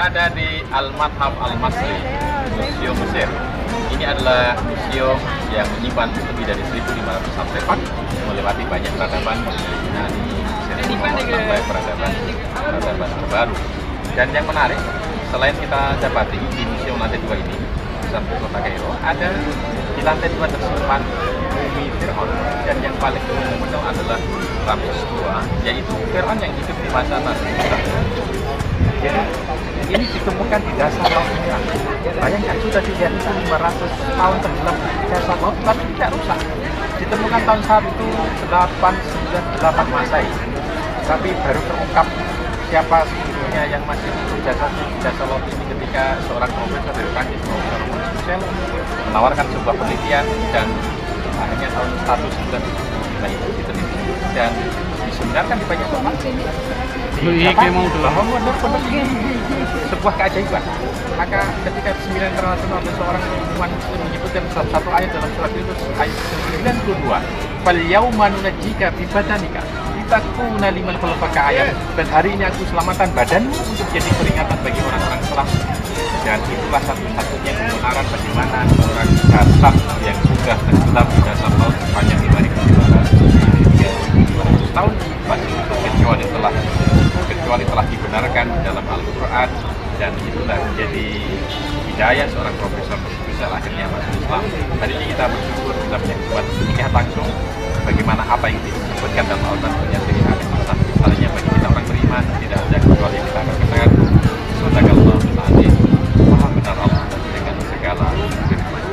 berada di Al-Madhab Al-Masri, Museum Mesir. Ini adalah museum yang menyimpan lebih dari 1.500 artefak, melewati banyak peradaban dari Mesir sampai peradaban terbaru. Dan yang menarik, selain kita dapati di museum lantai 2 ini, sampai kota Kairo, ada di lantai 2 tersimpan mumi Fir'aun, dan yang paling terkenal adalah Ramses II, yaitu Fir'aun yang hidup di masa Nabi Musa. Jadi ini ditemukan di dasar laut Merah. Bayangkan sudah dilihat 500 tahun tenggelam di dasar laut, tapi tidak rusak. Ditemukan tahun 1898 Masehi, tapi baru terungkap siapa sebetulnya yang masih jasadnya di dasar laut ini ketika seorang profesor dari Prancis, Profesor Michel, menawarkan sebuah penelitian, dan akhirnya tahun 1975 itu diteliti dan disebenarkan di banyak tempat. Bahwa benar-benar sebuah keajaiban. Maka ketika Sembilan Internasional atau seorang ilmuwan Muslim menyebutkan satu ayat dalam surat itu, ayat 92, "Fal yauma nunajjika bi badanika litakuna liman khalaqaka ayat." Dan hari ini aku selamatkan badanmu untuk jadi peringatan bagi orang-orang selamat. Dan itulah satu-satunya kebenaran bagaimana seorang jasad yang sudah tenggelam di dasar laut sepanjang 5.200 tahun masih hidup kecuali telah dibenarkan dalam Al-Quran, dan itulah menjadi hidayah seorang profesor bisa akhirnya masuk Islam. Hari ini kita bersyukur kita punya kesempatan melihat langsung bagaimana apa yang disebutkan dalam Al-Quran ternyata Islam. Misalnya bagi kita orang beriman tidak ada kecuali yang kita akan katakan Sadaqallahu al-Azim, maha benar Allah dengan segala firman.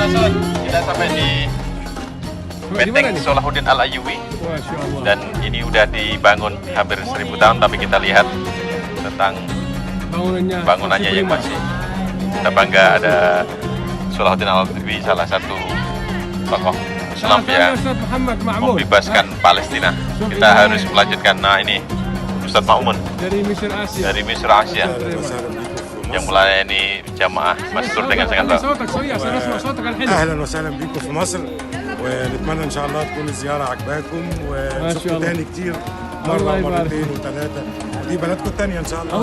Kita sampai di Benteng Salahuddin Al-Ayyubi. Dan ini udah dibangun hampir 1000 tahun, tapi kita lihat tentang bangunannya yang masih. Kita bangga ada Salahuddin Al-Ayyubi, salah satu tokoh Islam yang membebaskan Palestina. Kita harus melanjutkan. Nah, ini Ustadz Ma'mun dari Misr Asia yang melayani jamaah Mastur dengan sangat baik. اهلا وسهلا بكم في مصر ونتمنى ان شاء الله تكون الزياره عجباكم ونشوفكم تاني كتير مره ومرتين وثلاثه ودي بلدكم الثانيه ان شاء الله.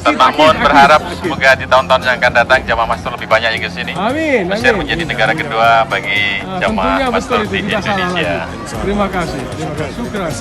Ustadz Ma'mun berharap semoga di tahun-tahun yang akan datang jamaah Mastur lebih banyak yang ke sini. Mesir menjadi negara kedua bagi jamaah Mastur di Indonesia. Terima kasih. Syukran.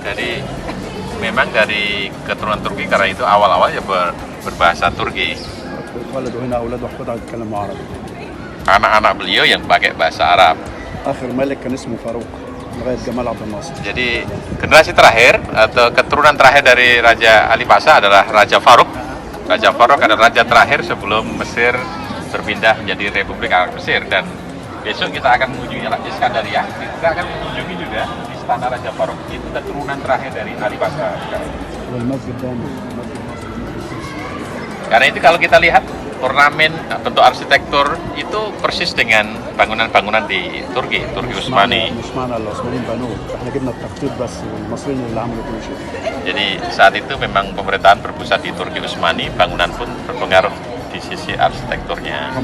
Jadi memang dari keturunan Turki karena itu awal-awalnya berbahasa Turki. Anak-anak beliau yang pakai bahasa Arab. Jadi generasi terakhir atau keturunan terakhir dari Raja Ali Pasha adalah Raja Farouk. Raja Farouk adalah raja terakhir sebelum Mesir berpindah menjadi Republik Arab Mesir. Dan besok kita akan mengunjungi Iskandariyah. Kita akan mengunjungi juga Istana Raja Farouk. Itu keturunan terakhir dari Ali Pasha. Karena itu kalau kita lihat ornamen, bentuk arsitektur itu persis dengan bangunan-bangunan di Turki Utsmani. Jadi saat itu memang pemerintahan berpusat di Turki Utsmani, bangunan pun berpengaruh di sisi arsitekturnya.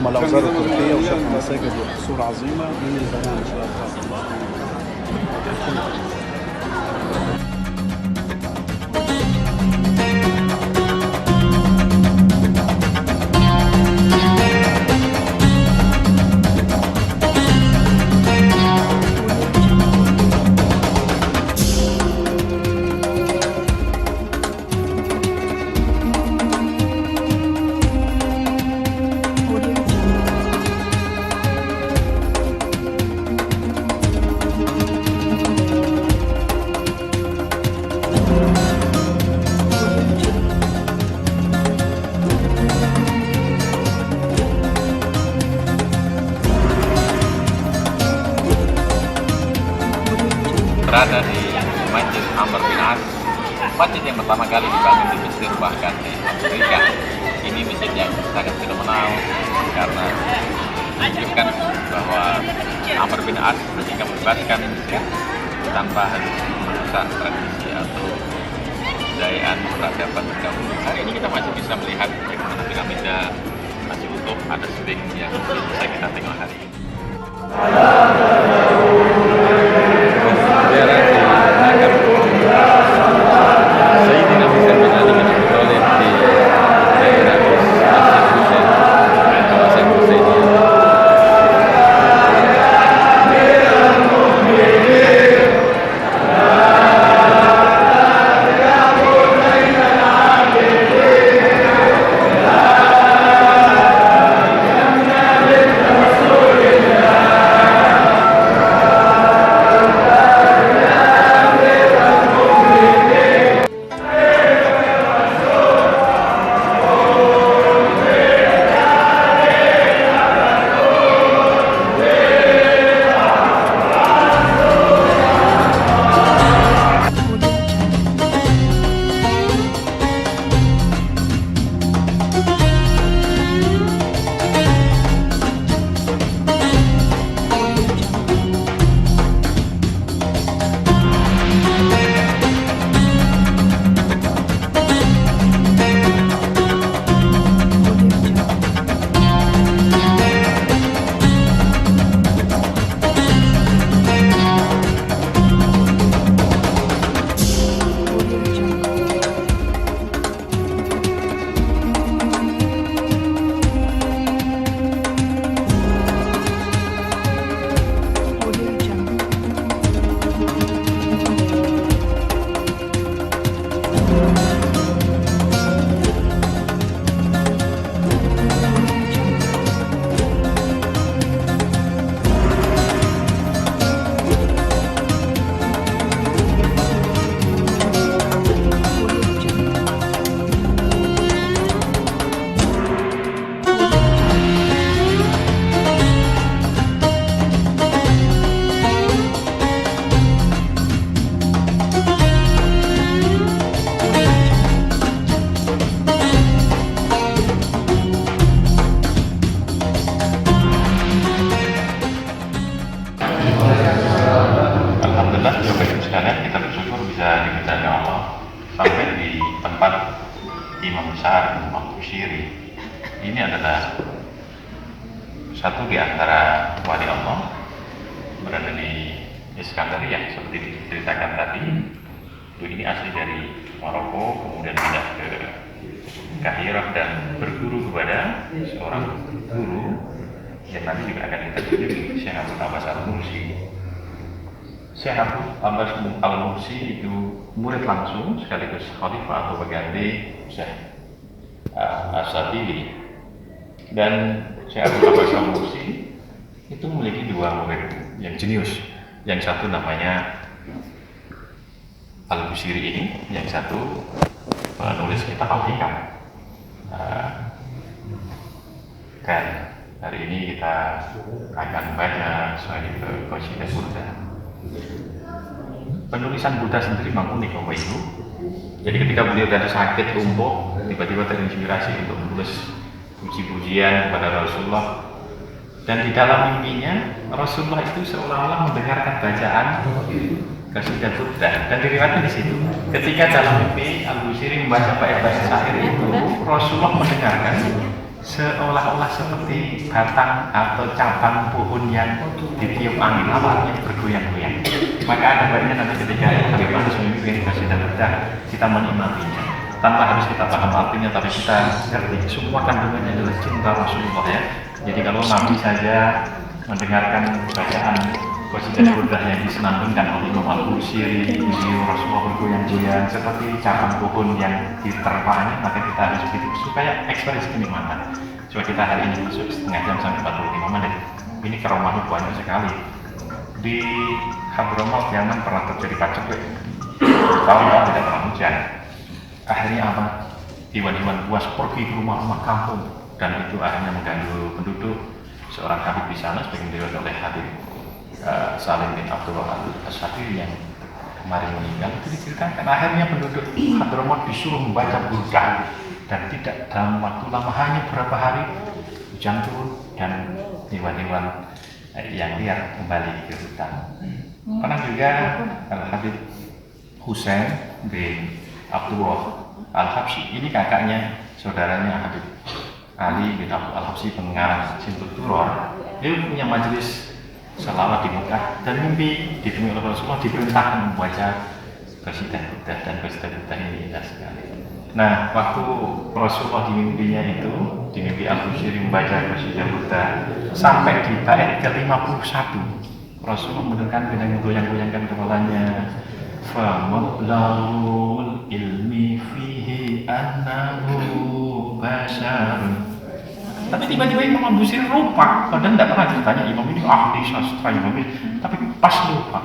Berada di Masjid Amr bin As, masjid yang pertama kali dibangun di Mesir bahkan di Afrika. Ini masjid yang sangat fenomenal karena menunjukkan bahwa Amr bin As ketika membebaskan Mesir tanpa harus merusak tradisi atau kebudayaan peradaban terdahulu. Hari ini kita masih bisa melihat bagaimana piramida masih utuh, ada sphinx yang bisa kita tengok hari ini. ini adalah satu di antara wali Allah berada di Iskandaria seperti diceritakan tadi. Ini asli dari Maroko, kemudian pindah ke Kahirah dan berguru kepada seorang guru yang nanti juga akan kita tunjuk, Syekh Abdul Abbas Al-Mursi. Syekh Abdul Abbas Al-Mursi itu murid langsung sekaligus khalifah atau pengganti Syekh As-Sadili. Dan Syekh Abdul Abbas Al-Mursi itu memiliki dua murid yang jenius. Yang satu namanya Al-Busiri ini, yang satu penulis kitab Al-Hikam. Dan hari ini kita akan baca Sahih Qasidah Burda. Penulisan Burda sendiri memang unik Bapak Ibu. Jadi ketika beliau ada sakit lumpuh, tiba-tiba terinspirasi untuk menulis puji-pujian kepada Rasulullah. Dan di dalam mimpinya Rasulullah itu seolah-olah mendengarkan bacaan Qasidah Burda, dan diriwayatkan di situ. Ketika dalam mimpi Al-Busiri membaca bait-bait syair itu, Rasulullah mendengarkan seolah-olah seperti batang atau cabang pohon yang ditiup angin, awalnya bergoyang-goyang. Maka ada baiknya nanti ketika kita mimpi Qasidah Burda, kita menikmatinya tanpa harus kita paham artinya, tapi kita ngerti semua kandungannya adalah cinta Rasulullah ya. Jadi kalau Nabi saja mendengarkan bacaan Qasidah Burda yang disenandungkan oleh Imam Al-Busiri, Rasulullah bergoyang-goyang seperti cabang pohon yang diterpa angin, maka kita harus begitu supaya ekspresi kenikmatan. Coba kita hari ini masuk setengah jam sampai 45 menit. Ini keromahan banyak sekali. Di Hadramaut Yaman pernah terjadi paceklik. Tahun-tahun tidak pernah hujan. Akhirnya apa? Iwan-iwan buas pergi ke rumah-rumah kampung, dan itu akhirnya mengganggu penduduk. Seorang habib di sana sebagai diriwayatkan oleh Habib Salim bin Abdullah Al-Asy'ari yang kemarin meninggal, itu diceritakan akhirnya penduduk Hadramaut disuruh membaca Burda, dan tidak dalam waktu lama, hanya beberapa hari hujan turun dan hewan-hewan yang liar kembali ke hutan. Pernah juga Al-Habib Husain bin Abdullah Al-Habsyi, ini kakaknya saudaranya Habib Ali bin Abdul Al-Habsyi pengarang Simtul Duror. Dia punya majelis selawat di Mekah, dan mimpi ditemui oleh Rasulullah diperintahkan membaca Qasidah Burda, dan Qasidah Burda ini indah sekali. Nah, waktu Rasulullah di mimpinya itu, di mimpi Al-Busiri membaca Qasidah Burda sampai di bait ke-51, Rasulullah mendengarkan dengan menggoyang-goyangkan kepalanya, "Famablagul ilmi fihi annahu basyarun." Tapi tiba-tiba Imam Al-Busiri lupa, padahal tidak pernah ditanya Imam ini ahli sastra, Imam ini, tapi pas lupa.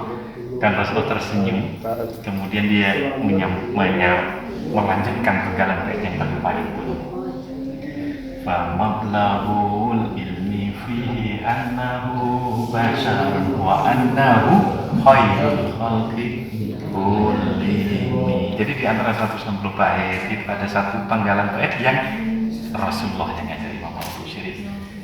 Dan Rasulullah tersenyum, kemudian dia melanjutkan penggalan bait yang kedua itu. Famablagul ilmi fihi annahu basyarun wa annahu khairul khalqi kullihim. Jadi di antara 160 bait itu ada satu penggalan bait yang Rasulullah yang ngajari Imam Al-Busiri.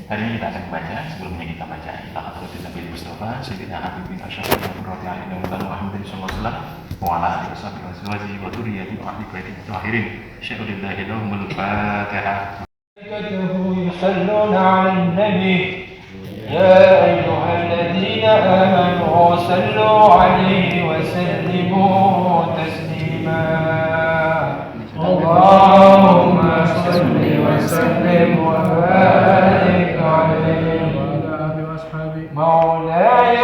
Hari ini kita akan baca, sebelumnya kita baca Al-Fatihah Nabi Mustafa Sayyidina Habib bin Asy'ari radhiyallahu anhu Muhammad sallallahu alaihi wasallam wa ala alihi washabihi wa dzurriyyati wa ahli baiti tahirin. Syai'ulillahi lahumul Fatihah. يصلون على النبي يا أيها الذين آمنوا صلوا عليه وسلموا تسليما اللهم صل وسلم وبارك عليه مولاي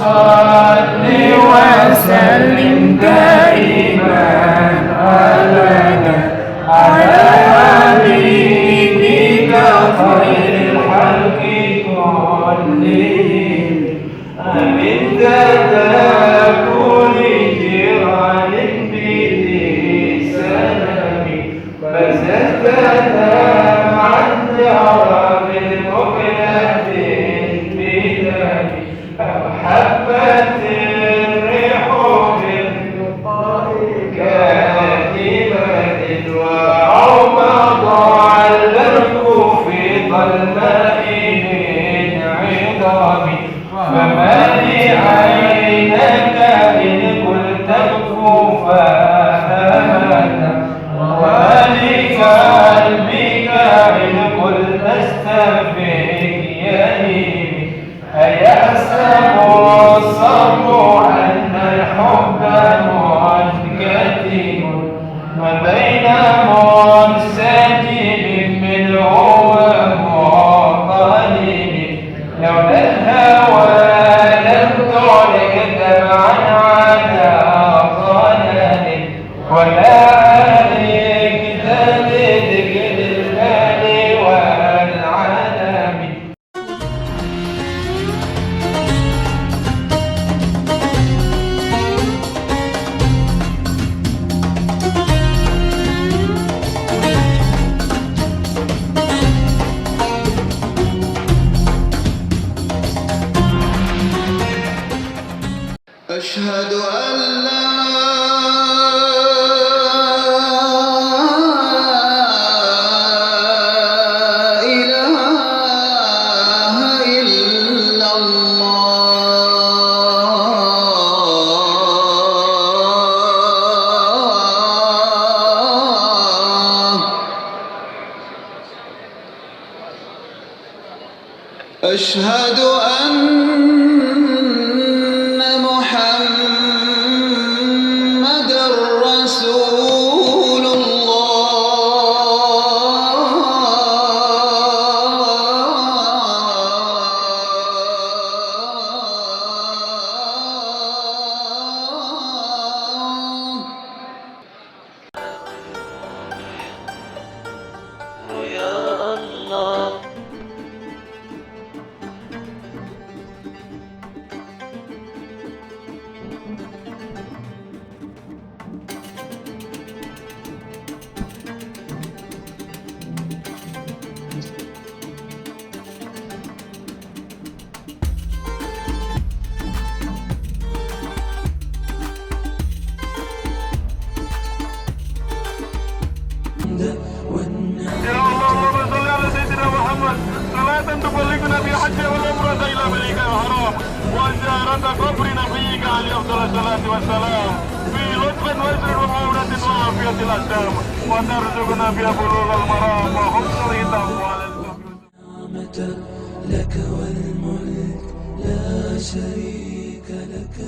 صل وسلم دائما أبدا على حبيبك خير الخلق كلهم أمن تداكل جيران بلسانك فزدت عن فاستغفرك يا ليلي أيحسب الصبر أن الحب منكتم وبين منسجم منه ومعطلم لولا الهوى لم تعلق دمعا على ضلال ولا عليك ذلك المال والعالم. أشهد أن لا إله إلا الله. أشهد أن محمد رسول الله. يا الله يا اللهم صل على سيدنا محمد صلاة تبلغنا بالحج والعمرة إلى بيتك الحرام وزيارة قبر نبيك عليه أفضل الصلاة والسلام في لطف ويسر ومعونة وعافية الأجسام وترزقنا بها بلوغ المرام وحسن الختام وعلى لك والملك لا شريك لك.